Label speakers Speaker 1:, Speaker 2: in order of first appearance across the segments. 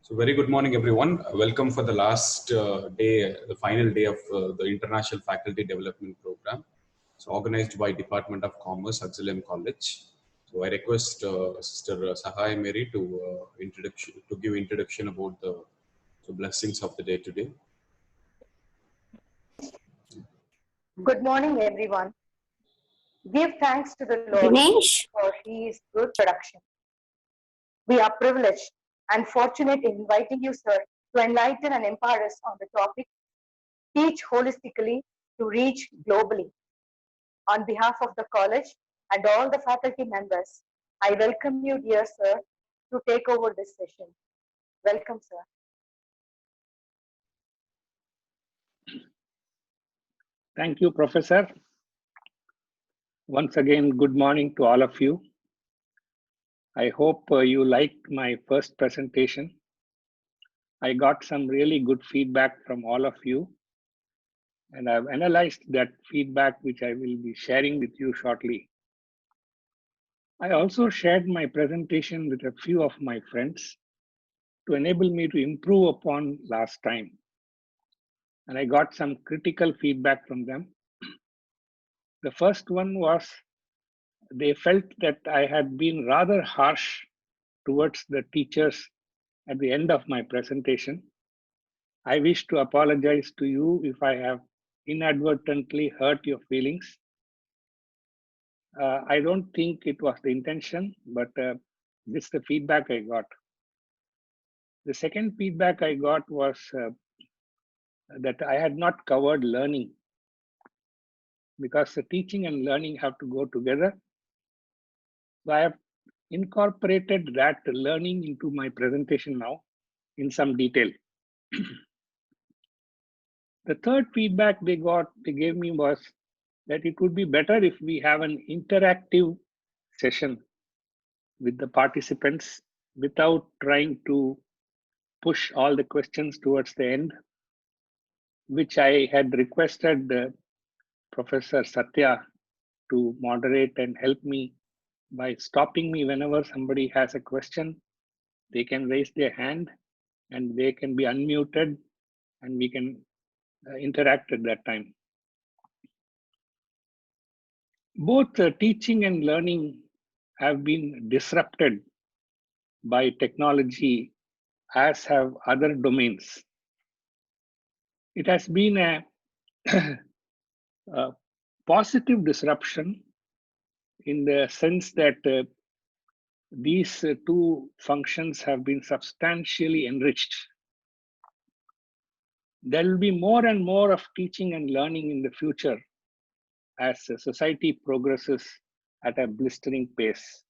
Speaker 1: So very good morning, everyone. Welcome for the last day, the final day of the International Faculty Development Program. So organized by Department of Commerce, Auxilium College. So I request Sister Sahai Mary to give introduction about the blessings of the day today.
Speaker 2: Good morning, everyone. Give thanks to the Lord
Speaker 3: Dinesh,
Speaker 2: for His good production. We are privileged and fortunate in inviting you, sir, to enlighten and empower us on the topic Teach Holistically to Reach Globally. On behalf of the college and all the faculty members, I welcome you, dear sir, to take over this session. Welcome, sir.
Speaker 4: Thank you, Professor. Once again, good morning to all of you. I hope you liked my first presentation. I got some really good feedback from all of you, and I've analyzed that feedback, which I will be sharing with you shortly. I also shared my presentation with a few of my friends to enable me to improve upon last time. And I got some critical feedback from them. The first one was they felt that I had been rather harsh towards the teachers at the end of my presentation. I wish to apologize to you if I have inadvertently hurt your feelings. I don't think it was the intention, but this is the feedback I got. The second feedback I got was that I had not covered learning, because the teaching and learning have to go together. So I have incorporated that learning into my presentation now in some detail. The third feedback they gave me was that it would be better if we have an interactive session with the participants without trying to push all the questions towards the end, which I had requested Professor Satya to moderate and help me by stopping me whenever somebody has a question. They can raise their hand and they can be unmuted and we can interact at that time. Both teaching and learning have been disrupted by technology, as have other domains. It has been a positive disruption in the sense that these two functions have been substantially enriched. There will be more and more of teaching and learning in the future as society progresses at a blistering pace.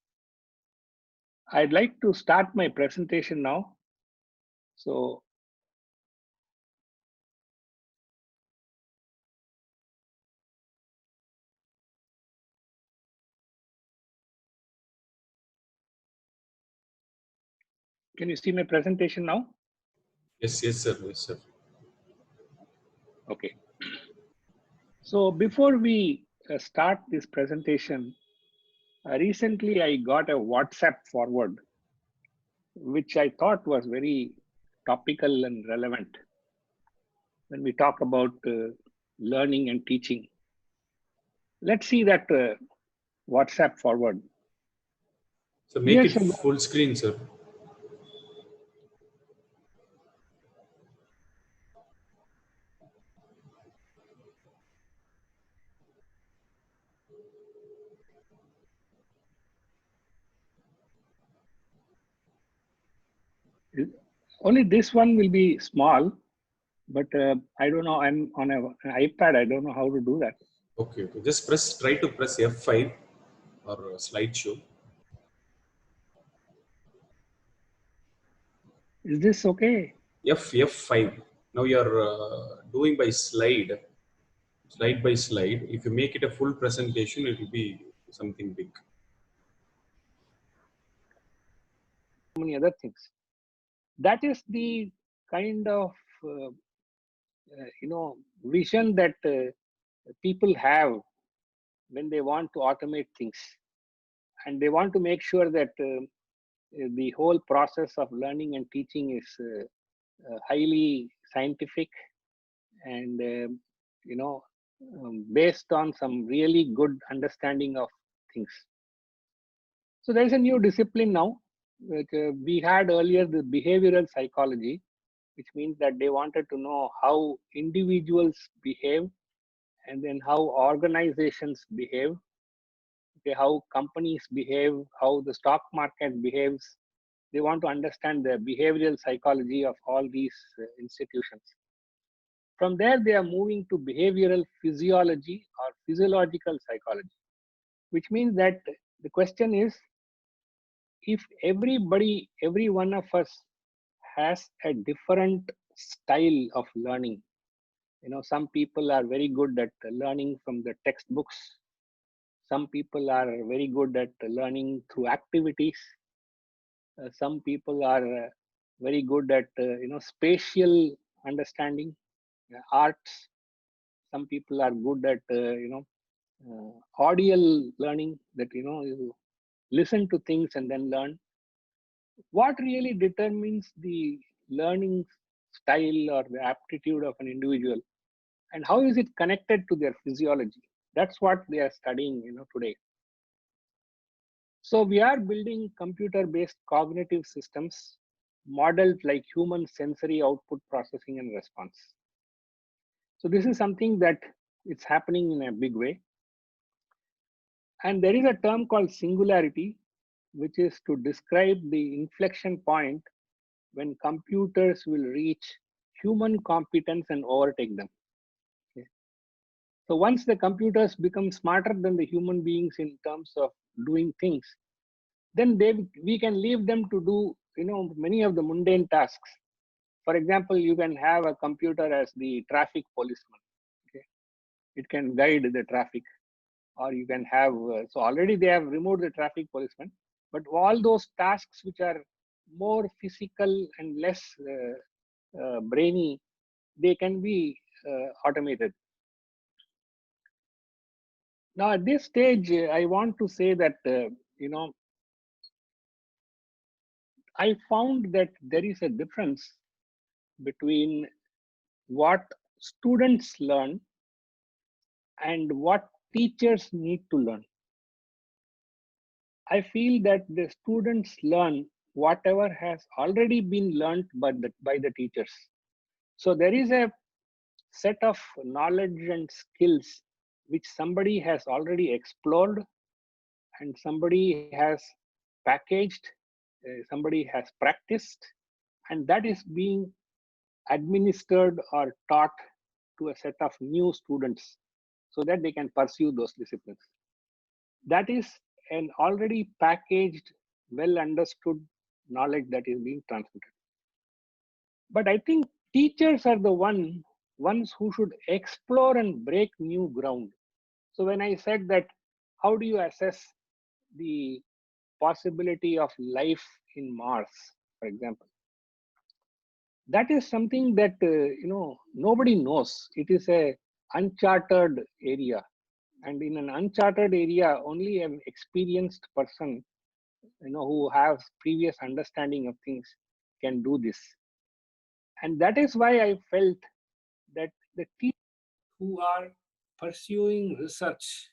Speaker 4: I'd like to start my presentation now. So, can you see my presentation now?
Speaker 1: Yes, sir. Yes, sir.
Speaker 4: Okay. So before we start this presentation, recently I got a WhatsApp forward, which I thought was very topical and relevant when we talk about learning and teaching. Let's see that WhatsApp forward.
Speaker 1: So make
Speaker 4: Yes,
Speaker 1: it full screen, sir.
Speaker 4: only this one will be small, but I don't know, I'm on an iPad, I don't know how to do that.
Speaker 1: Okay. Just try to press F5 or slideshow.
Speaker 4: Is this okay?
Speaker 1: F5. Now you're doing by slide by slide. If you make it a full presentation, it will be something big.
Speaker 4: Many other things. That is the kind of vision that people have when they want to automate things, and they want to make sure that the whole process of learning and teaching is highly scientific and based on some really good understanding of things. So there is a new discipline now, which we had earlier, the behavioral psychology, which means that they wanted to know how individuals behave and then how organizations behave, okay, how companies behave, how the stock market behaves. They want to understand the behavioral psychology of all these institutions. From there, they are moving to behavioral physiology or physiological psychology, which means that the question is, if every one of us has a different style of learning. Some people are very good at learning from the textbooks. Some people are very good at learning through activities. Some people are very good at spatial understanding, arts. Some people are good at audial learning, that you listen to things and then learn. What really determines the learning style or the aptitude of an individual, and how is it connected to their physiology? That's what they are studying today. So we are building computer-based cognitive systems modeled like human sensory output processing and response. So this is something that it's happening in a big way. And there is a term called singularity, which is to describe the inflection point when computers will reach human competence and overtake them. Okay. So once the computers become smarter than the human beings in terms of doing things, then we can leave them to do many of the mundane tasks. For example, you can have a computer as the traffic policeman. Okay. It can guide the traffic, or you can have so already they have removed the traffic policeman, but all those tasks which are more physical and less brainy, they can be automated. Now at this stage, I want to say that I found that there is a difference between what students learn and what teachers need to learn. I feel that the students learn whatever has already been learned by the teachers. So there is a set of knowledge and skills which somebody has already explored and somebody has packaged, somebody has practiced, and that is being administered or taught to a set of new students so that they can pursue those disciplines. That is an already packaged, well understood knowledge that is being transmitted. But I think teachers are the ones who should explore and break new ground. So when I said that, how do you assess the possibility of life in Mars, for example? That is something that nobody knows. It is a uncharted area, and in an uncharted area, only an experienced person, who has previous understanding of things, can do this. And that is why I felt that the teachers who are pursuing research,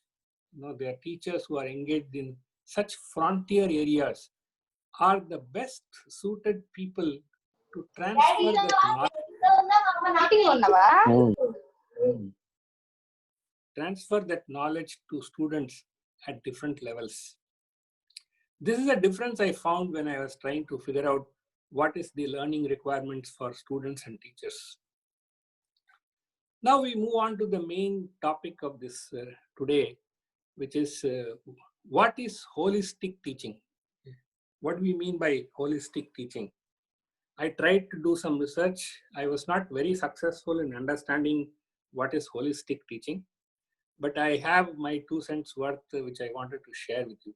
Speaker 4: they are teachers who are engaged in such frontier areas, are the best suited people to transfer that knowledge to students at different levels. This is a difference I found when I was trying to figure out what is the learning requirements for students and teachers. Now we move on to the main topic of this today, which is what is holistic teaching? What do we mean by holistic teaching? I tried to do some research. I was not very successful in understanding what is holistic teaching, but I have my 2 cents worth which I wanted to share with you.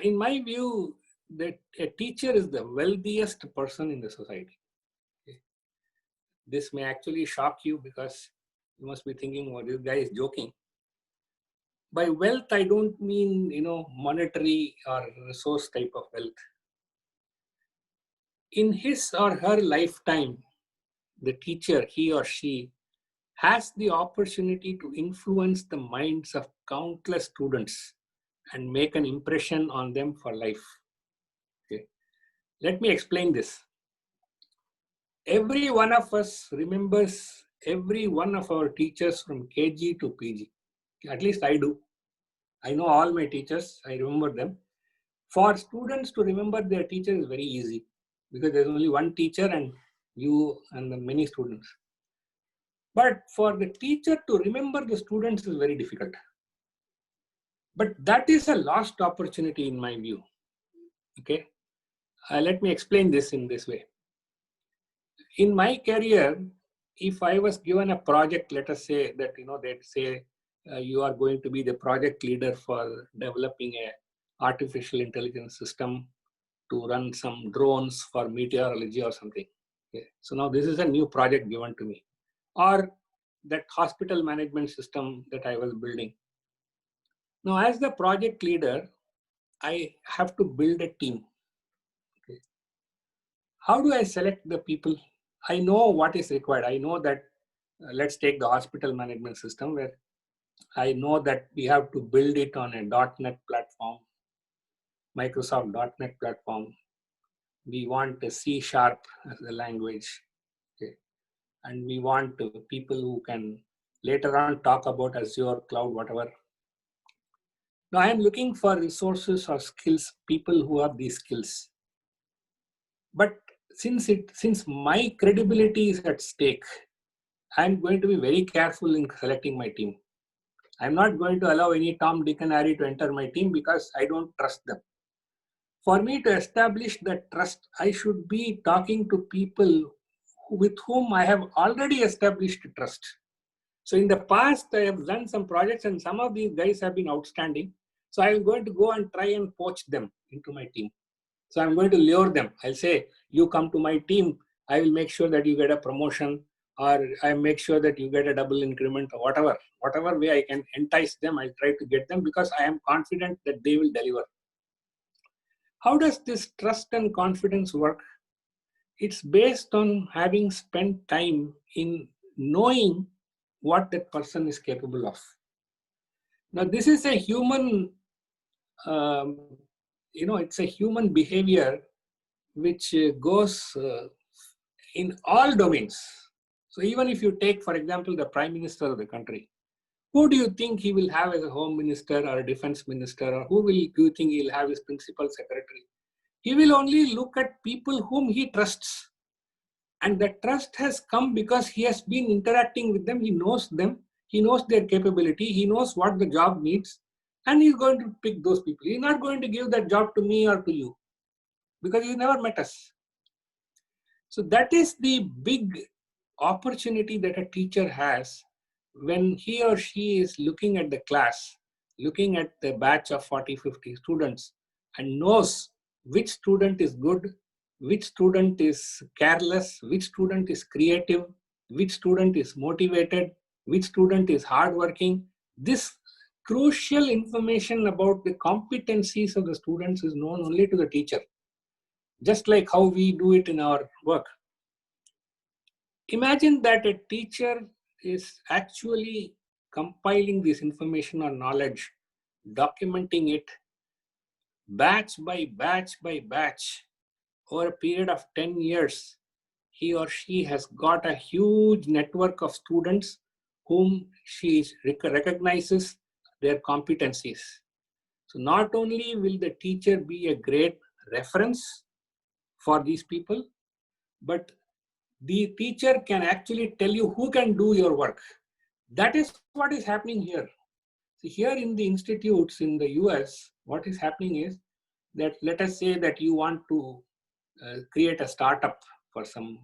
Speaker 4: In my view, that a teacher is the wealthiest person in the society. Okay. This may actually shock you because you must be thinking, well, this guy is joking.
Speaker 3: By wealth, I don't mean, monetary or resource type of wealth. In his or her lifetime, the teacher, he or she, has the opportunity to influence the minds of countless students and make an impression on them for life. Okay. Let me explain this. Every one of us remembers every one of our teachers from KG to PG. At least I do. I know all my teachers, I remember them. For students to remember their teacher is very easy because there's only one teacher and you and the many students. But for the teacher to remember the students is very difficult. But that is a lost opportunity in my view. Okay, let me explain this in this way. In my career, if I was given a project, let us say that, they'd say you are going to be the project leader for developing a artificial intelligence system to run some drones for meteorology or something. Okay. So now this is a new project given to me. Or that hospital management system that I was building. Now, as the project leader, I have to build a team. Okay. How do I select the people? I know what is required. I know that, let's take the hospital management system where I know that we have to build it on a .NET platform, Microsoft .NET platform. We want a C# as a language. Okay. And we want people who can later on talk about Azure, cloud, whatever. Now I am looking for resources or skills, people who have these skills. But since my credibility is at stake, I'm going to be very careful in selecting my team. I'm not going to allow any Tom, Dick and Harry to enter my team because I don't trust them. For me to establish that trust, I should be talking to people with whom I have already established trust. So in the past, I have done some projects and some of these guys have been outstanding. So I'm going to go and try and poach them into my team. So I'm going to lure them. I'll say, you come to my team, I will make sure that you get a promotion, or I make sure that you get a double increment, or whatever way I can entice them, I'll try to get them because I am confident that they will deliver. How does this trust and confidence work? It's based on having spent time in knowing what that person is capable of. Now, this is a human, it's a human behavior which goes in all domains. So even if you take, for example, the Prime Minister of the country, who do you think he will have as a Home Minister or a Defense Minister, or who do you think he'll have as Principal Secretary? He will only look at people whom he trusts. And that trust has come because he has been interacting with them, he knows their capability, he knows what the job needs, and he's going to pick those people. He's not going to give that job to me or to you because he's never met us. So that is the big opportunity that a teacher has when he or she is looking at the class, looking at the batch of 40, 50 students, and knows which student is good, which student is careless, which student is creative, which student is motivated, which student is hardworking. This crucial information about the competencies of the students is known only to the teacher, just like how we do it in our work. Imagine that a teacher is actually compiling this information or knowledge, documenting it batch by batch by batch over a period of 10 years. He or she has got a huge network of students whom she recognizes their competencies. So not only will the teacher be a great reference for these people, but the teacher can actually tell you who can do your work. That is what is happening here. So here in the institutes in the US, what is happening is that, let us say that you want to create a startup for some,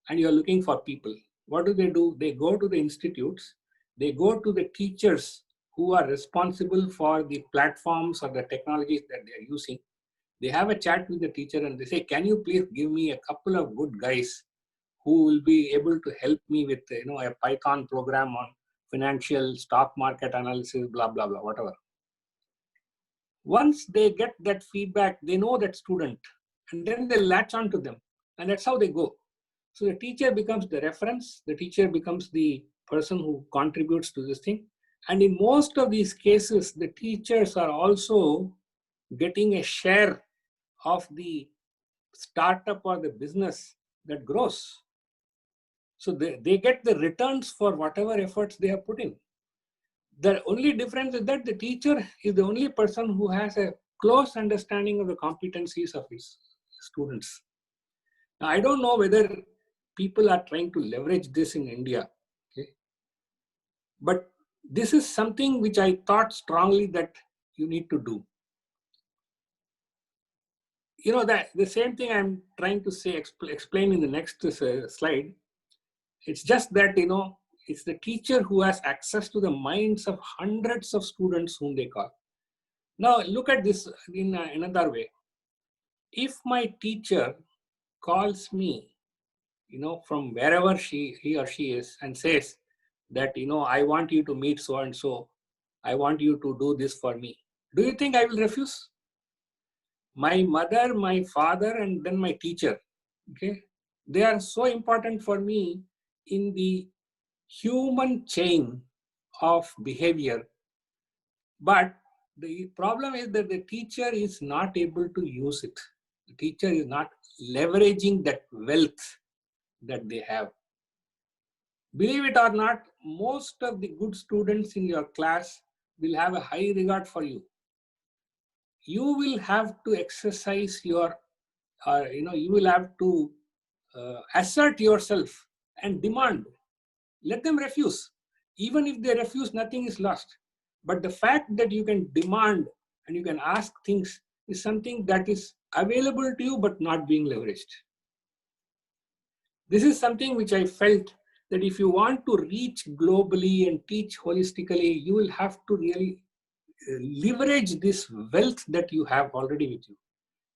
Speaker 3: and you're looking for people. What do? They go to the institutes, they go to the teachers who are responsible for the platforms or the technologies that they're using. They have a chat with the teacher and they say, can you please give me a couple of good guys who will be able to help me with a Python program financial stock market analysis, blah, blah, blah, whatever. Once they get that feedback, they know that student, and then they latch on to them, and that's how they go. So the teacher becomes the reference, the teacher becomes the person who contributes to this thing. And in most of these cases, the teachers are also getting a share of the startup or the business that grows. So they get the returns for whatever efforts they have put in. The only difference is that the teacher is the only person who has a close understanding of the competencies of his students. Now, I don't know whether people are trying to leverage this in India, okay? But this is something which I thought strongly that you need to do. You know, that the same thing I'm trying to say, explain in the next slide. It's just that, you know, it's the teacher who has access to the minds of hundreds of students whom they call. Now, look at this in another way. If my teacher calls me, you know, from wherever he or she is, and says that, you know, I want you to meet so and so, I want you to do this for me, do you think I will refuse? My mother, my father, and then my teacher, okay, they are so important for me in the human chain of behavior. But the problem is that the teacher is not able to use it. The teacher is not leveraging that wealth that they have. Believe it or not, most of the good students in your class will have a high regard for you. You will have to exercise your, you will have to assert yourself and demand. Let them refuse. Even if they refuse, nothing is lost. But the fact that you can demand and you can ask things is something that is available to you but not being leveraged. This is something which I felt that if you want to reach globally and teach holistically, you will have to really leverage this wealth that you have already with you.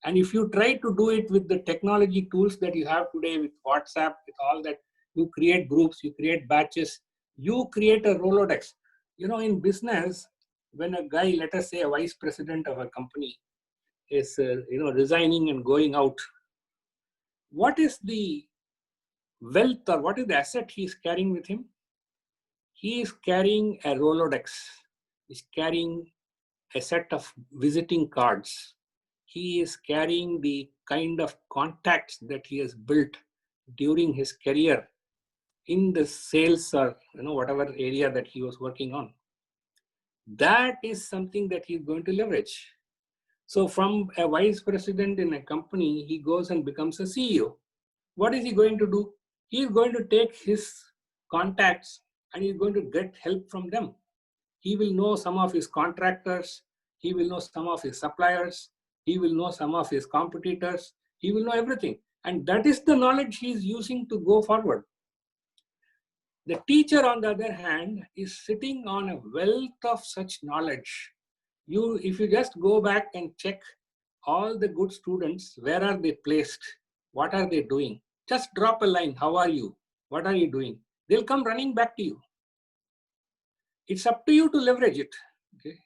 Speaker 3: And if you try to do it with the technology tools that you have today, with WhatsApp, with all that, you create groups, you create batches, you create a Rolodex. You know, in business, when a guy, let us say a vice president of a company, is resigning and going out, what is the wealth or what is the asset he is carrying with him? He is carrying a Rolodex. He's carrying a set of visiting cards. He is carrying the kind of contacts that he has built during his career in the sales or whatever area that he was working on. That is something that he's going to leverage. So from a vice president in a company, he goes and becomes a CEO. What is he going to do? He is going to take his contacts and he's going to get help from them. He will know some of his contractors. He will know some of his suppliers. He will know some of his competitors. He will know everything. And that is the knowledge he is using to go forward. The teacher, on the other hand, is sitting on a wealth of such knowledge. If you just go back and check all the good students, where are they placed? What are they doing? Just drop a line. How are you? What are you doing? They'll come running back to you. It's up to you to leverage it. Okay.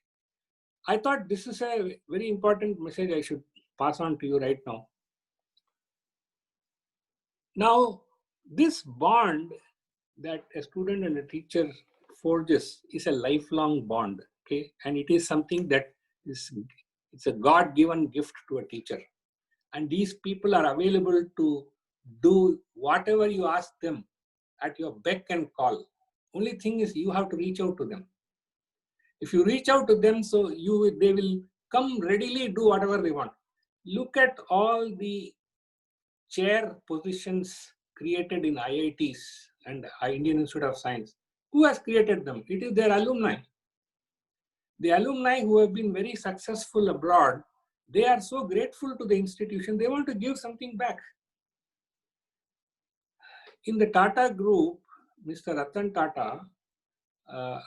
Speaker 3: I thought this is a very important message I should pass on to you right now. Now, this bond that a student and a teacher forges is a lifelong bond. Okay, and it is something that it's a God-given gift to a teacher. And these people are available to do whatever you ask them at your beck and call. Only thing is you have to reach out to them. If you reach out to them, so they will come readily do whatever they want. Look at all the chair positions created in IITs and Indian Institute of Science. Who has created them? It is their alumni. The alumni who have been very successful abroad, they are so grateful to the institution, they want to give something back. In the Tata Group, Mr. Ratan Tata,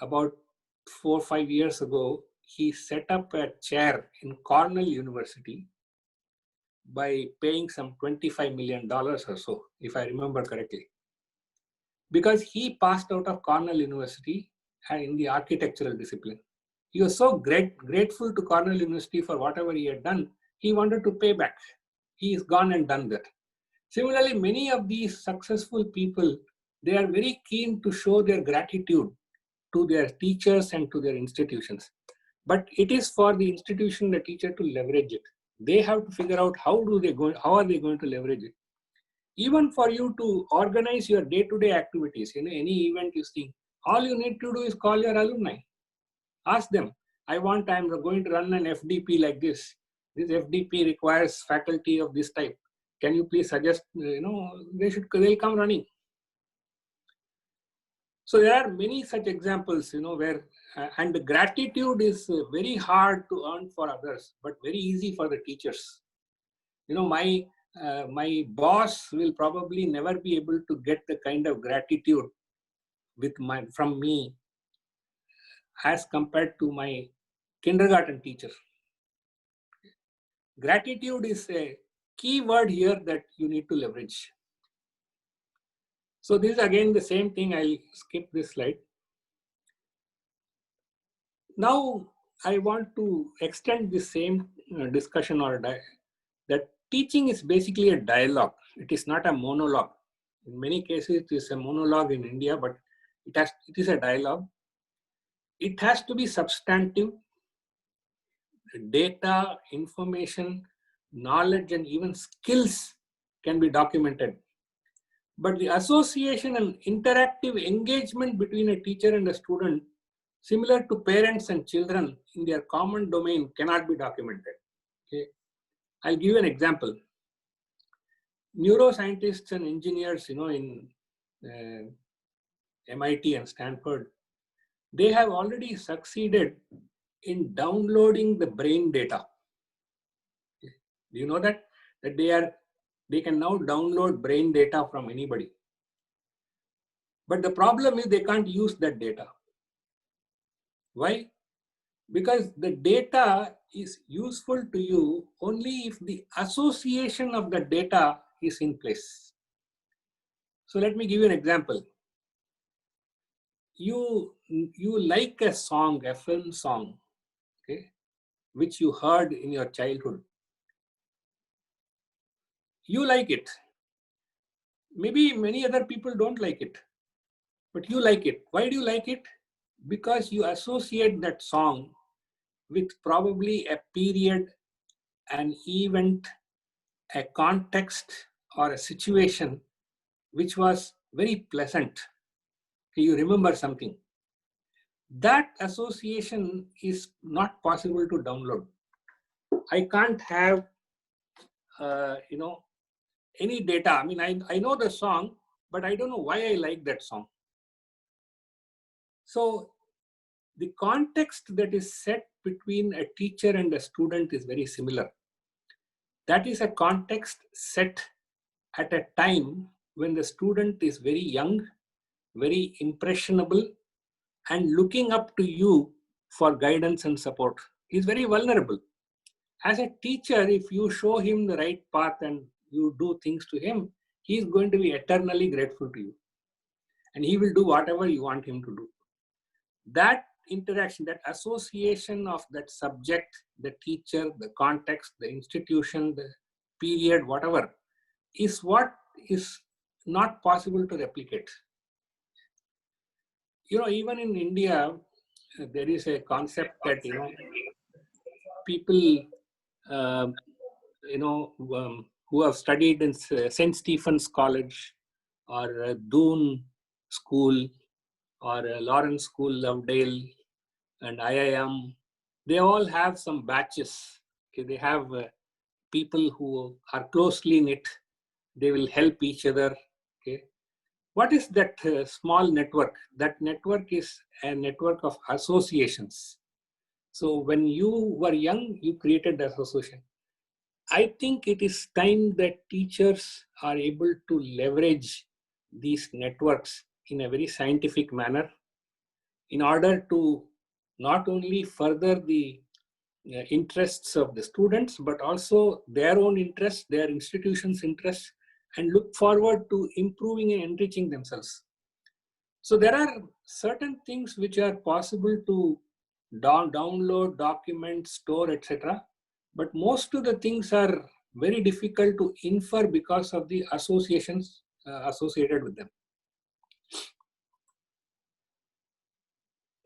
Speaker 3: about 4 or 5 years ago, he set up a chair in Cornell University by paying some $25 million or so, if I remember correctly. Because he passed out of Cornell University in the architectural discipline. He was so grateful to Cornell University for whatever he had done. He wanted to pay back. He is gone and done that. Similarly, many of these successful people, they are very keen to show their gratitude to their teachers and to their institutions. But it is for the institution, the teacher, to leverage it. They have to figure out how are they going to leverage it. Even for you to organize your day-to-day activities, any event you see, all you need to do is call your alumni. Ask them, I'm going to run an FDP like this. This FDP requires faculty of this type. Can you please suggest, they'll come running. So there are many such examples, where, and the gratitude is very hard to earn for others, but very easy for the teachers. My boss will probably never be able to get the kind of gratitude from me as compared to my kindergarten teacher. Gratitude is a key word here that you need to leverage. So this is again the same thing. I'll skip this slide. Now I want to extend the same discussion that teaching is basically a dialogue. It is not a monologue. In many cases, it is a monologue in India, but it is a dialogue. It has to be substantive. Data, information, knowledge, and even skills can be documented. But the association and interactive engagement between a teacher and a student, similar to parents and children in their common domain, cannot be documented. Okay. I'll give you an example. Neuroscientists and engineers, in MIT and Stanford, they have already succeeded in downloading the brain data. Do you know that? That they can now download brain data from anybody. But the problem is they can't use that data. Why? Because the data is useful to you only if the association of the data is in place. So let me give you an example. You like a song, a film song, okay, which you heard in your childhood. You like it. Maybe many other people don't like it, but you like it. Why do you like it? Because you associate that song with probably a period, an event, a context, or a situation which was very pleasant. You remember something. That association is not possible to download. I can't have, any data. I mean, I know the song, but I don't know why I like that song. So the context that is set between a teacher and a student is very similar. That is a context set at a time when the student is very young, very impressionable, and looking up to you for guidance and support. He's very vulnerable. As a teacher, if you show him the right path and you do things to him, he's going to be eternally grateful to you. And he will do whatever you want him to do. That interaction, that association of that subject, the teacher, the context, the institution, the period, whatever, is what is not possible to replicate. Even in India, there is a concept that, people, who have studied in St. Stephen's College or Doon School or Lawrence School, Lovedale, and IIM, they all have some batches. Okay, they have people who are closely knit. They will help each other. Okay, what is that small network? That network is a network of associations. So when you were young, you created the association. I think it is time that teachers are able to leverage these networks in a very scientific manner in order to not only further the interests of the students, but also their own interests, their institution's interests, and look forward to improving and enriching themselves. So there are certain things which are possible to download, document, store, etc. But most of the things are very difficult to infer because of the associations associated with them.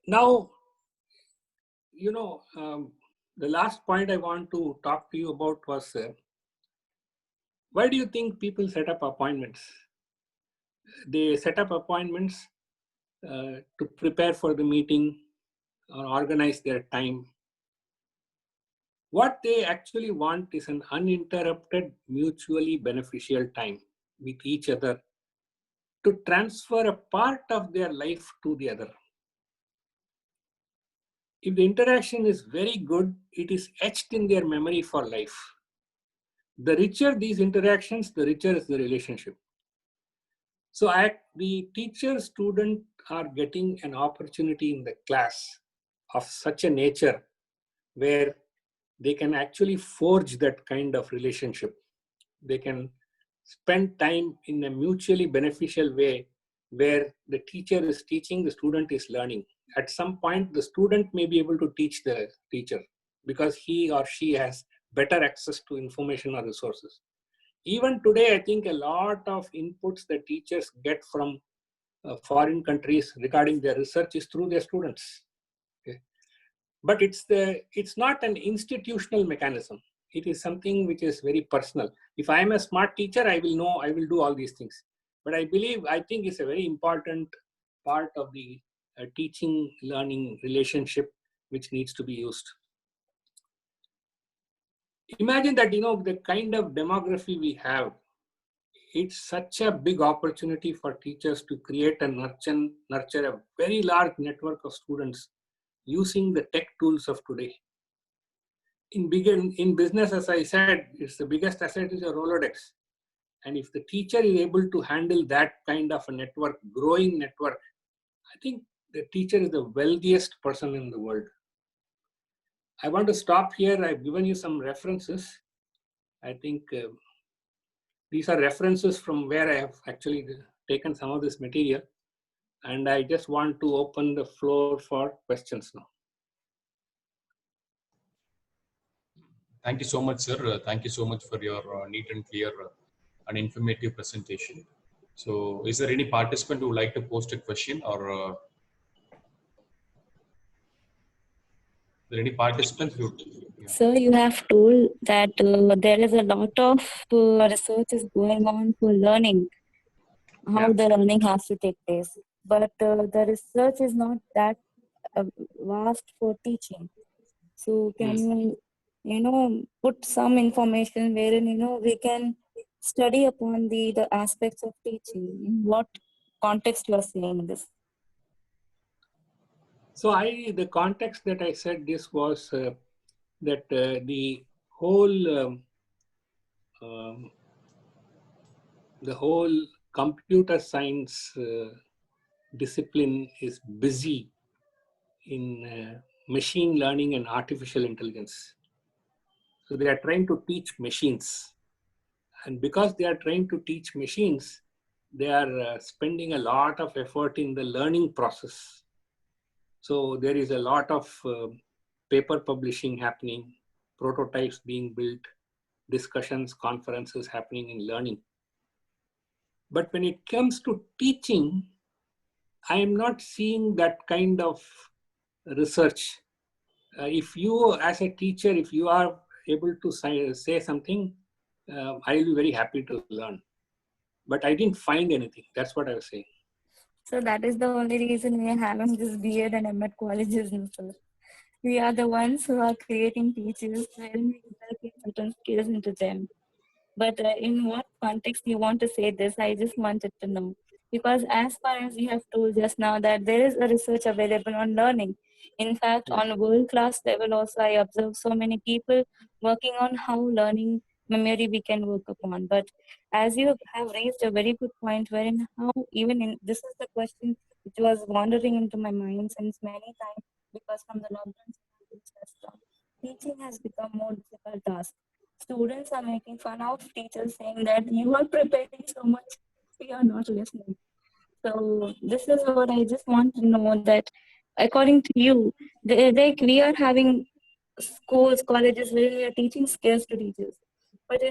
Speaker 3: Now, the last point I want to talk to you about was why do you think people set up appointments? They set up appointments to prepare for the meeting or organize their time. What they actually want is an uninterrupted, mutually beneficial time with each other to transfer a part of their life to the other. If the interaction is very good, it is etched in their memory for life. The richer these interactions, the richer is the relationship. So the teacher student are getting an opportunity in the class of such a nature where they can actually forge that kind of relationship. They can spend time in a mutually beneficial way where the teacher is teaching, the student is learning. At some point, the student may be able to teach the teacher because he or she has better access to information or resources. Even today, I think a lot of inputs that teachers get from foreign countries regarding their research is through their students. Okay? But it's not an institutional mechanism. It is something which is very personal. If I am a smart teacher, I will do all these things. But I think it's a very important part of the teaching learning relationship which needs to be used. Imagine that, the kind of demography we have, it's such a big opportunity for teachers to create and nurture a very large network of students using the tech tools of today. In business, as I said, it's the biggest asset is a Rolodex. And if the teacher is able to handle that kind of a network, growing network, I think the teacher is the wealthiest person in the world. I want to stop here. I've given you some references. I think these are references from where I have actually taken some of this material. And I just want to open the floor for questions now.
Speaker 1: Thank you so much, sir. Thank you so much for your neat and clear and informative presentation. So is there any participant who would like to post a question, or are there any participants who... Yeah.
Speaker 5: Sir, you have told that there is a lot of research is going on for learning, how the learning has to take place. But the research is not that vast for teaching. So can you, put some information wherein, we can study upon the aspects of teaching? In what context you are saying this?
Speaker 3: So the context that I said this was that the whole computer science discipline is busy in machine learning and artificial intelligence. So they are trying to teach machines. And because they are trying to teach machines, they are spending a lot of effort in the learning process. So there is a lot of paper publishing happening, prototypes being built, discussions, conferences happening in learning. But when it comes to teaching, I am not seeing that kind of research. If you, as a teacher, if you are able to say something, I will be very happy to learn. But I didn't find anything. That's what I was saying.
Speaker 5: So that is the only reason we are having this B.Ed and M.Ed colleges, sir. We are the ones who are creating teachers and we inculcate certain skills into them. But in what context you want to say this, I just wanted to know. Because as far as you have told just now that there is a research available on learning. In fact, on world-class level also, I observe so many people working on how learning memory we can work upon. But as you have raised a very good point, wherein how even in this is the question which was wandering into my mind since many times, because from the lockdown teaching has become more difficult task. Students are making fun of teachers saying that you are preparing so much, we are not listening. So this is what I just want to know, that according to you, like we are having schools, colleges where we are teaching skills to teachers. But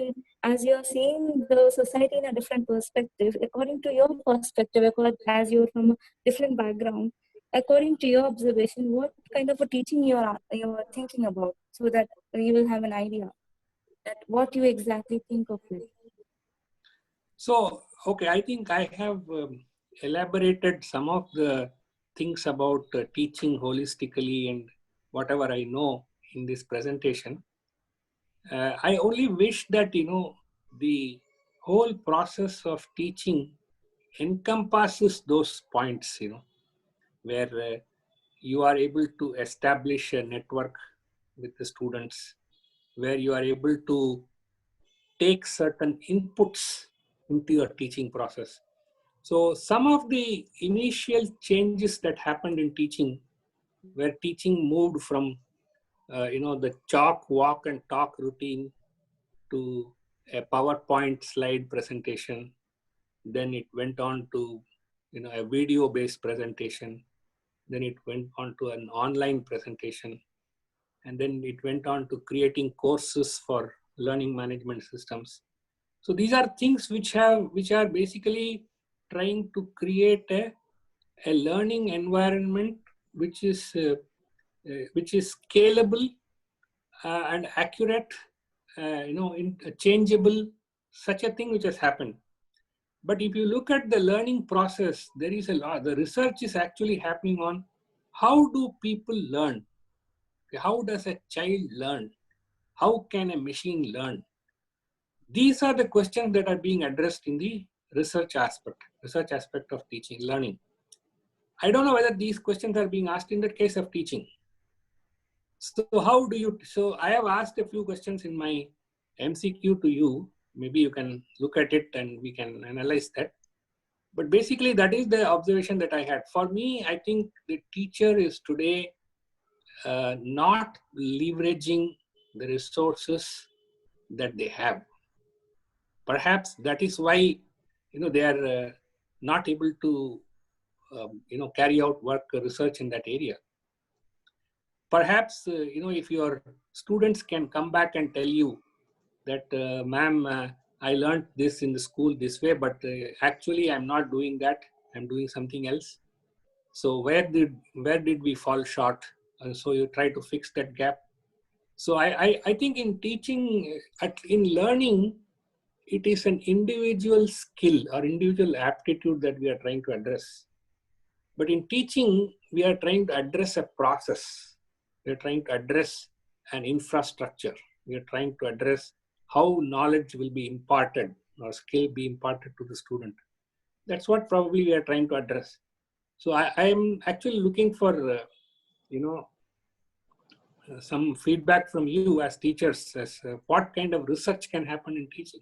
Speaker 5: as you're seeing the society in a different perspective, according to your perspective, as you're from a different background, according to your observation, what kind of a teaching you're thinking about, so that we will have an idea that what you exactly think of it.
Speaker 3: So, okay, I think I have elaborated some of the things about teaching holistically and whatever I know in this presentation. I only wish that, the whole process of teaching encompasses those points, where you are able to establish a network with the students, where you are able to take certain inputs into your teaching process. So some of the initial changes that happened in teaching, where teaching moved from the chalk, walk and talk routine to a PowerPoint slide presentation. Then it went on to a video based presentation. Then it went on to an online presentation. And then it went on to creating courses for learning management systems. So these are things which are basically trying to create a learning environment which is scalable and accurate, changeable, such a thing which has happened. But if you look at the learning process, there is a lot. The research is actually happening on how do people learn? How does a child learn? How can a machine learn? These are the questions that are being addressed in the research aspect of teaching, learning. I don't know whether these questions are being asked in the case of teaching. So I have asked a few questions in my MCQ to you. Maybe you can look at it and we can analyze that. But basically that is the observation that I had. For me, I think the teacher is today not leveraging the resources that they have. Perhaps that is why they are not able to carry out work research in that area. Perhaps if your students can come back and tell you that ma'am, I learned this in the school this way, but actually I'm not doing that, I'm doing something else. So where did we fall short? So you try to fix that gap. So I think in teaching, in learning, it is an individual skill or individual aptitude that we are trying to address. But in teaching, we are trying to address a process. We are trying to address an infrastructure. We are trying to address how knowledge will be imparted or skill be imparted to the student. That's what probably we are trying to address. So I am actually looking for, some feedback from you as teachers, as what kind of research can happen in teaching.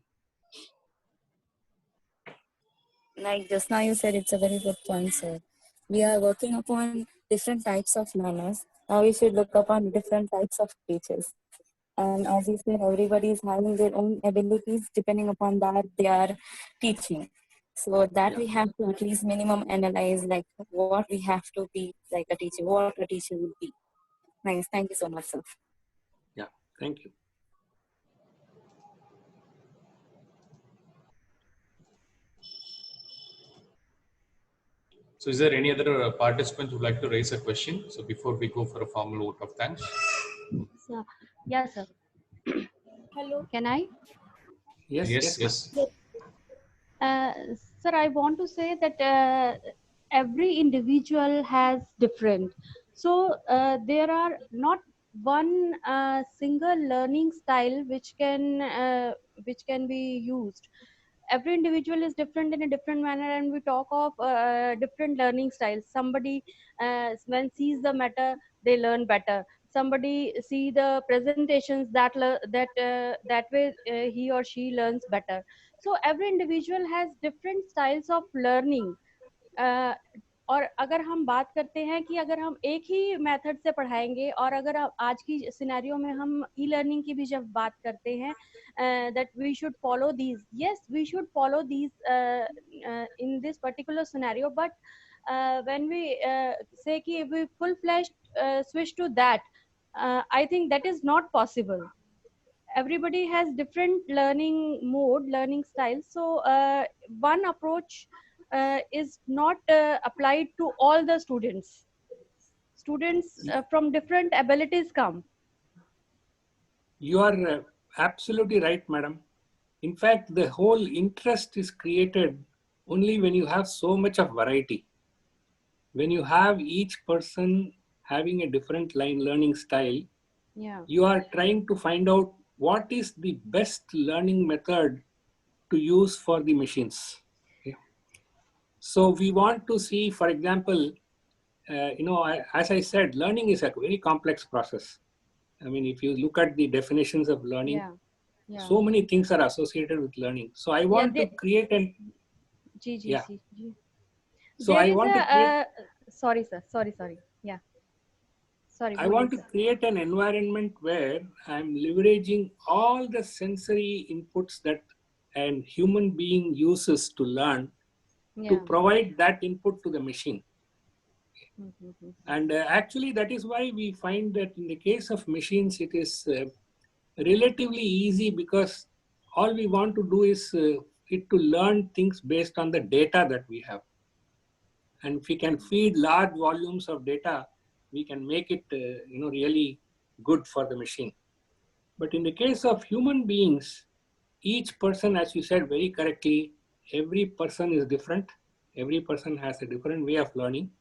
Speaker 5: Like just now you said, it's a very good point, sir. We are working upon different types of learners. Now we should look upon different types of teachers. And as you said, everybody is having their own abilities. Depending upon that, they are teaching. So that we have to at least minimum analyze, like what we have to be like a teacher, what a teacher would be. Nice. Thank you so much, sir.
Speaker 3: Yeah, thank you.
Speaker 1: So is there any other participant who would like to raise a question? So before we go for a formal vote of thanks.
Speaker 6: So, yeah, sir. Hello. Can I?
Speaker 3: Yes.
Speaker 6: Sir, I want to say that every individual has different. So there are not one single learning style which can be used. Every individual is different in a different manner, and we talk of different learning styles. Somebody when sees the matter, they learn better. Somebody see the presentations that way he or she learns better. So every individual has different styles of learning. uh, और अगर हम बात करते हैं कि अगर हम एक ही मेथड से पढ़ाएंगे, और अगर आज की सिनेरियो में हम ई लर्निंग की भी जब बात करते हैं, that we should follow these, yes, we should follow these in this particular scenario, but when we say कि we full-fledged switch to that, I think that is not possible. Everybody has different learning mode, learning style. So one approach is not applied to all the students. Students from different abilities come.
Speaker 3: You are absolutely right, madam. In fact, the whole interest is created only when you have so much of variety. When you have each person having a different learning style,
Speaker 6: Yeah.
Speaker 3: you are trying to find out what is the best learning method to use for the machines. Okay. So we want to see, for example, as I said, learning is a very complex process. I mean, if you look at the definitions of learning,
Speaker 6: Yeah.
Speaker 3: so many things are associated with learning. So I want to create an So
Speaker 6: there
Speaker 3: I
Speaker 6: is
Speaker 3: want to create,
Speaker 6: sorry sir, sorry. Yeah. Sorry.
Speaker 3: I want to create an environment where I'm leveraging all the sensory inputs that a human being uses to learn to provide that input to the machine. And actually, that is why we find that in the case of machines, it is relatively easy, because all we want to do is it to learn things based on the data that we have. And if we can feed large volumes of data, we can make it really good for the machine. But in the case of human beings, each person, as you said very correctly, every person is different. Every person has a different way of learning.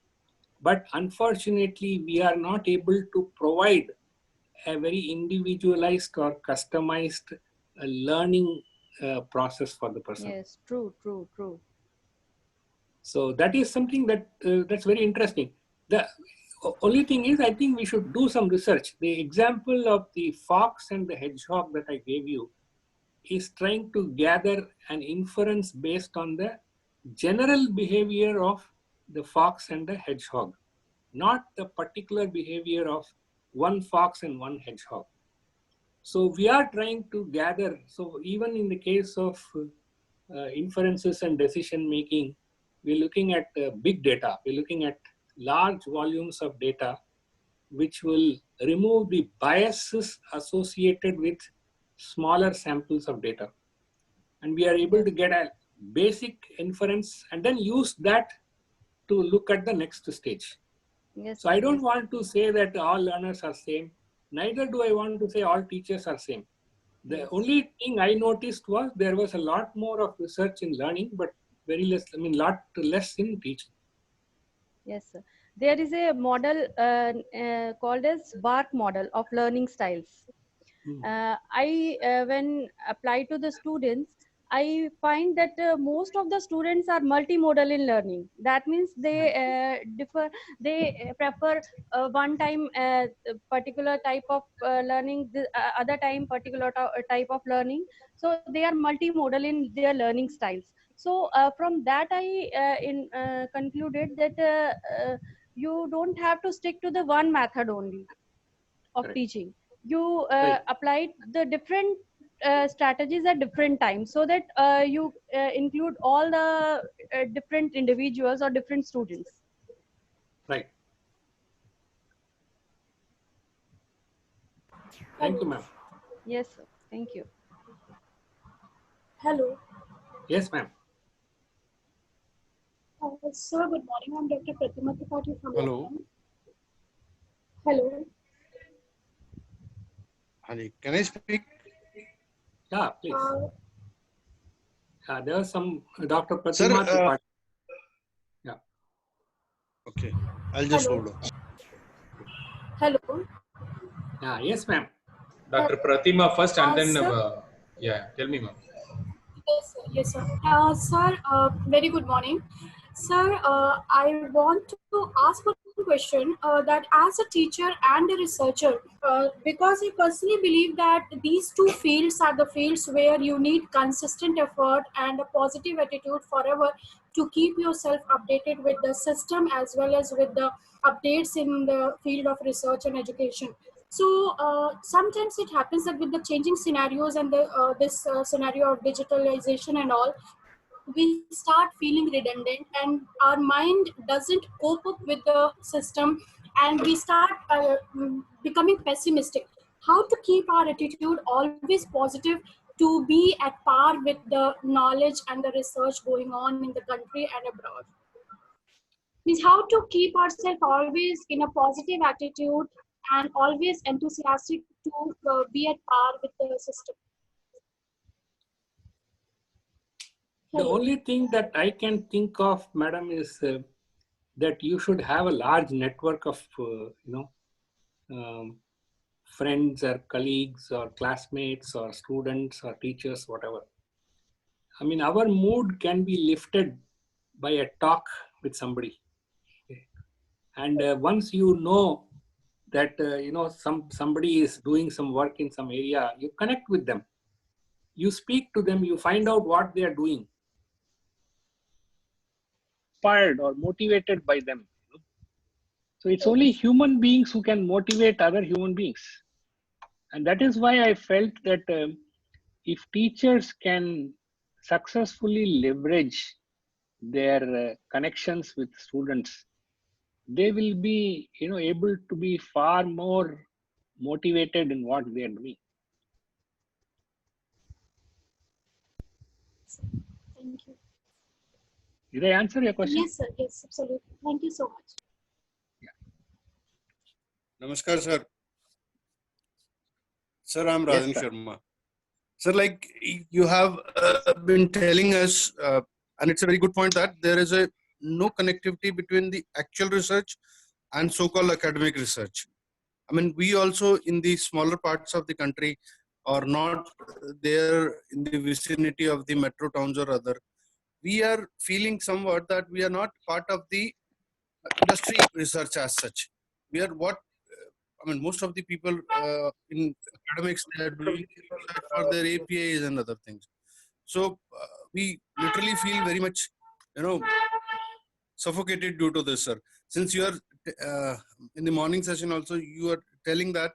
Speaker 3: But unfortunately, we are not able to provide a very individualized or customized learning process for the person.
Speaker 6: Yes, true.
Speaker 3: So that is something that that's very interesting. The only thing is, I think we should do some research. The example of the fox and the hedgehog that I gave you is trying to gather an inference based on the general behavior of the fox and the hedgehog, not the particular behavior of one fox and one hedgehog. So we are trying to gather, so even in the case of inferences and decision making, we're looking at big data. We're looking at large volumes of data, which will remove the biases associated with smaller samples of data. And we are able to get a basic inference and then use that to look at the next stage.
Speaker 6: Yes,
Speaker 3: so I don't want to say that all learners are same. Neither do I want to say all teachers are same. The only thing I noticed was there was a lot more of research in learning, but very less, lot less in teaching.
Speaker 6: Yes, sir. There is a model called as BARC model of learning styles. When applied to the students, I find that most of the students are multimodal in learning. That means they prefer one time particular type of learning, the other time particular type of learning. So they are multimodal in their learning styles. So from that I concluded that you don't have to stick to the one method only of teaching. You applied the different strategies at different times, so that you include all the different individuals or different students.
Speaker 3: Right. Thank you, ma'am.
Speaker 6: Yes, sir. Thank you.
Speaker 7: Hello.
Speaker 3: Yes, ma'am.
Speaker 7: Sir, good morning. I'm Dr. Pratima Tripathi from
Speaker 8: Hello.
Speaker 7: London. Hello.
Speaker 8: Honey, can I speak?
Speaker 3: Yeah, please. There was some Dr. Pratima Tripathi. Yeah.
Speaker 8: Okay, I'll just
Speaker 7: Hello.
Speaker 8: hold on.
Speaker 7: Hello.
Speaker 3: Yeah, yes, ma'am.
Speaker 1: Dr. Pratima first, and then
Speaker 7: sir?
Speaker 1: yeah, tell me, ma'am.
Speaker 7: Yes, sir. Sir, very good morning. Sir, I want to ask one question that as a teacher and a researcher, because I personally believe that these two fields are the fields where you need consistent effort and a positive attitude forever to keep yourself updated with the system as well as with the updates in the field of research and education. So sometimes it happens that with the changing scenarios and this scenario of digitalization and all, we start feeling redundant and our mind doesn't cope up with the system, and we start becoming pessimistic. How to keep our attitude always positive to be at par with the knowledge and the research going on in the country and abroad? Means how to keep ourselves always in a positive attitude and always enthusiastic to be at par with the system.
Speaker 3: The only thing that I can think of, madam, is that you should have a large network of, friends or colleagues or classmates or students or teachers, whatever. I mean, our mood can be lifted by a talk with somebody. Okay. And once you know that, somebody is doing some work in some area, you connect with them. You speak to them, you find out what they are doing.
Speaker 4: Inspired or motivated by them. So it's only human beings who can motivate other human beings. And that is why I felt that if teachers can successfully leverage their connections with students, they will be able to be far more motivated in what they are doing.
Speaker 7: Thank you.
Speaker 4: Did I answer your question?
Speaker 7: Yes, sir. Yes, absolutely. Thank you so much.
Speaker 8: Namaskar, sir. Sir, I'm
Speaker 4: Yes,
Speaker 8: Rajan
Speaker 4: sir.
Speaker 8: Sharma. Sir, like you have been telling us, and it's a very good point that there is a no connectivity between the actual research and so-called academic research. I mean, we also in the smaller parts of the country are not there in the vicinity of the metro towns or other. We are feeling somewhat that we are not part of the industry research as such. We are what I mean, most of the people in academics, they are doing research for their APIs and other things. So we literally feel very much, suffocated due to this, sir. Since you are in the morning session also, you are telling that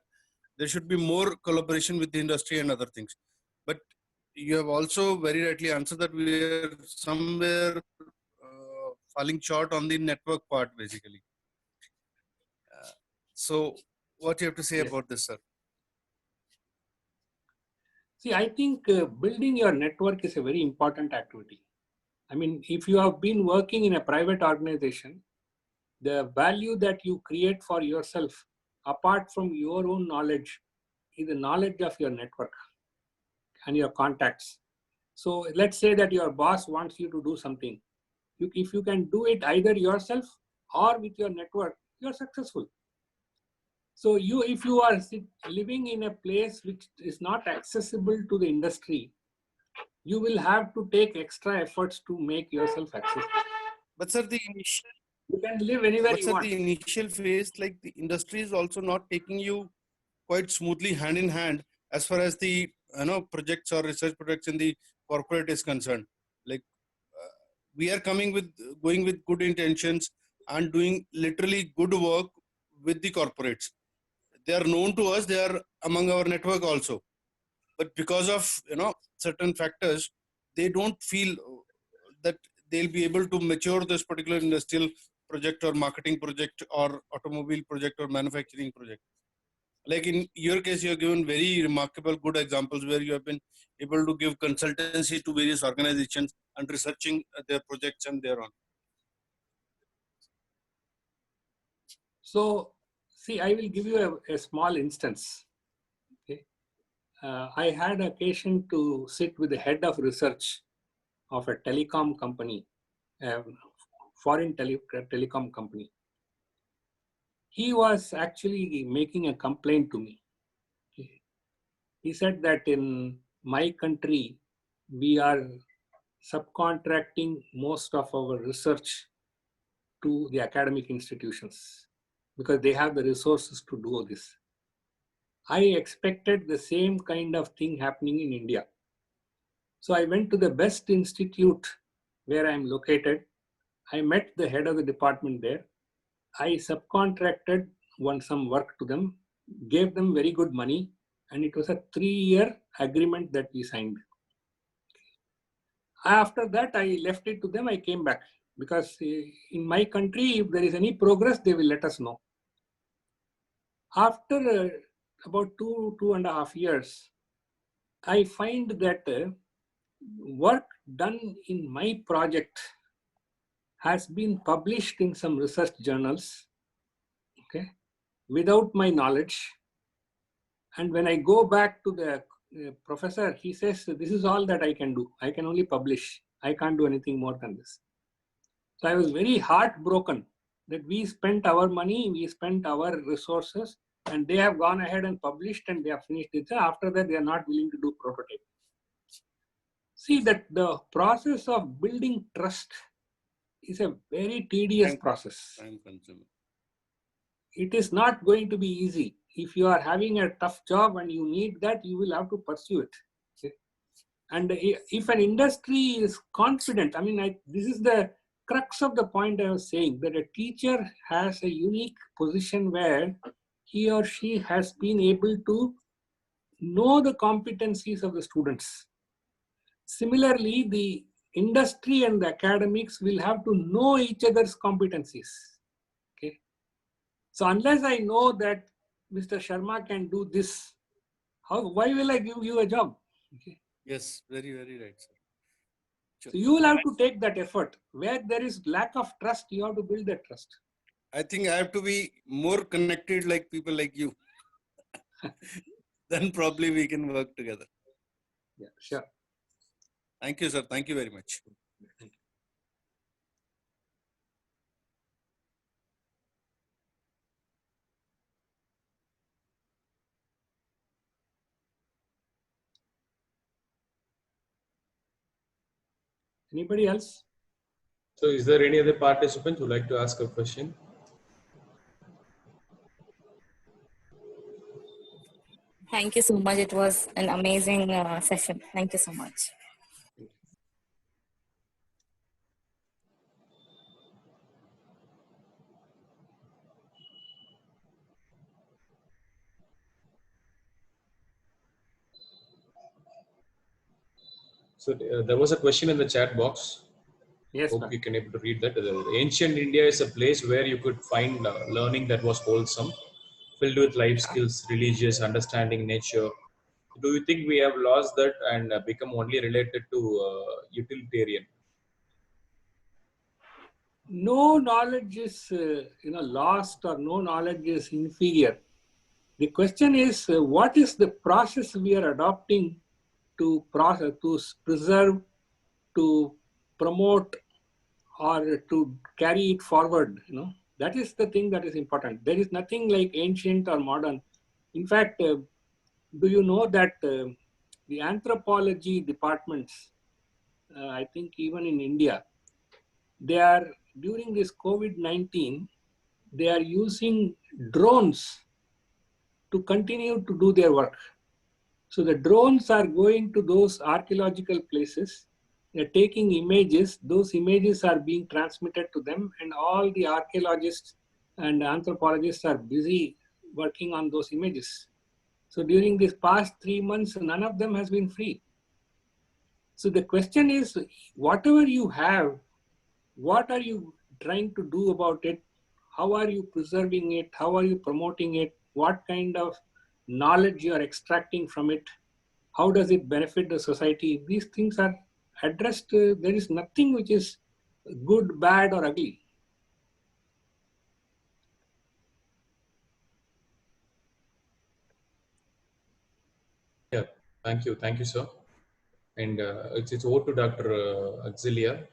Speaker 8: there should be more collaboration with the industry and other things. But you have also very rightly answered that we are somewhere falling short on the network part, basically. So what you have to say about this, sir?
Speaker 3: See, I think building your network is a very important activity. I mean, if you have been working in a private organization, the value that you create for yourself, apart from your own knowledge, is the knowledge of your network and your contacts. So let's say that your boss wants you to do something. If you can do it either yourself or with your network, you're successful. So if you are living in a place which is not accessible to the industry, you will have to take extra efforts to make yourself accessible.
Speaker 8: But sir, the initial,
Speaker 3: You can live anywhere
Speaker 8: but
Speaker 3: you
Speaker 8: sir,
Speaker 3: want.
Speaker 8: the initial phase, like the industry is also not taking you quite smoothly hand in hand as far as the projects or research projects in the corporate is concerned. Like we are going with good intentions and doing literally good work with the corporates. They are known to us. They are among our network also. But because of certain factors, they don't feel that they'll be able to mature this particular industrial project or marketing project or automobile project or manufacturing project. Like in your case, you have given very remarkable good examples where you have been able to give consultancy to various organizations and researching their projects and thereon.
Speaker 3: So, see, I will give you a small instance. Okay. I had occasion to sit with the head of research of a telecom company, foreign telecom company. He was actually making a complaint to me. Okay. He said that in my country, we are subcontracting most of our research to the academic institutions. because they have the resources to do this. I expected the same kind of thing happening in India. So I went to the best institute where I'm located. I met the head of the department there. I subcontracted some work to them, gave them very good money, and it was a 3-year agreement that we signed. After that, I left it to them. I came back because in my country, if there is any progress, they will let us know. After about 2.5 years, I find that work done in my project has been published in some research journals, okay, without my knowledge. And when I go back to the professor, he says, this is all that I can do. I can only publish. I can't do anything more than this. So I was very heartbroken that we spent our money, we spent our resources, and they have gone ahead and published and they have finished it. After that, they are not willing to do prototype. See that the process of building trust is a very tedious process.
Speaker 8: Time consuming.
Speaker 3: It is not going to be easy. If you are having a tough job and you need that, you will have to pursue it. Okay? And if an industry is confident, I mean, this is the crux of the point I was saying, that a teacher has a unique position where he or she has been able to know the competencies of the students. Similarly, the industry and the academics will have to know each other's competencies. Okay. So unless I know that Mr. Sharma can do this, why will I give you a job? Okay.
Speaker 8: Yes, very, very right, sir. Sure.
Speaker 3: So you will have to take that effort. Where there is lack of trust, you have to build that trust.
Speaker 8: I think I have to be more connected like people like you. Then probably we can work together.
Speaker 3: Yeah, sure.
Speaker 8: Thank you, sir. Thank you very much.
Speaker 3: Thank you. Anybody else?
Speaker 1: So is there any other participant who would like to ask a question?
Speaker 5: Thank you so much. It was an amazing session. Thank you so much.
Speaker 1: So there was a question in the chat box.
Speaker 3: Yes,
Speaker 1: Hope you can able to read that. Ancient India is a place where you could find learning that was wholesome, filled with life skills, religious understanding, nature. Do you think we have lost that and become only related to utilitarian?
Speaker 3: No knowledge is lost or no knowledge is inferior. The question is, what is the process we are adopting to preserve, to promote, or to carry it forward? That is the thing that is important. There is nothing like ancient or modern. In fact, do you know that the anthropology departments, I think even in India, they are, during this COVID-19, they are using drones to continue to do their work. So the drones are going to those archaeological places, they're taking images, those images are being transmitted to them, and all the archaeologists and anthropologists are busy working on those images. So during these past 3 months, none of them has been free. So the question is, whatever you have, what are you trying to do about it? How are you preserving it? How are you promoting it? What kind of knowledge you are extracting from it? How does it benefit the society? These things are addressed. There is nothing which is good, bad, or ugly.
Speaker 1: Yeah, thank you, sir. And it's over to Dr. Auxilia.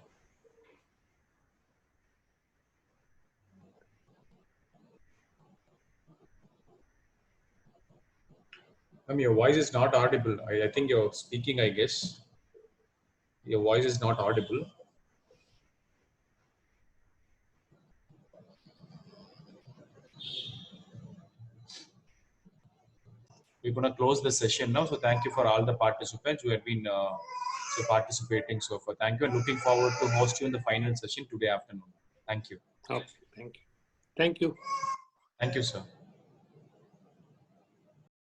Speaker 1: Your voice is not audible. I think you're speaking, I guess. Your voice is not audible. we're going to close the session now. So thank you for all the participants who have been participating so far. Thank you, and looking forward to host you in the final session today afternoon. Thank you.
Speaker 3: Okay, thank you. Thank you.
Speaker 1: Thank you, sir.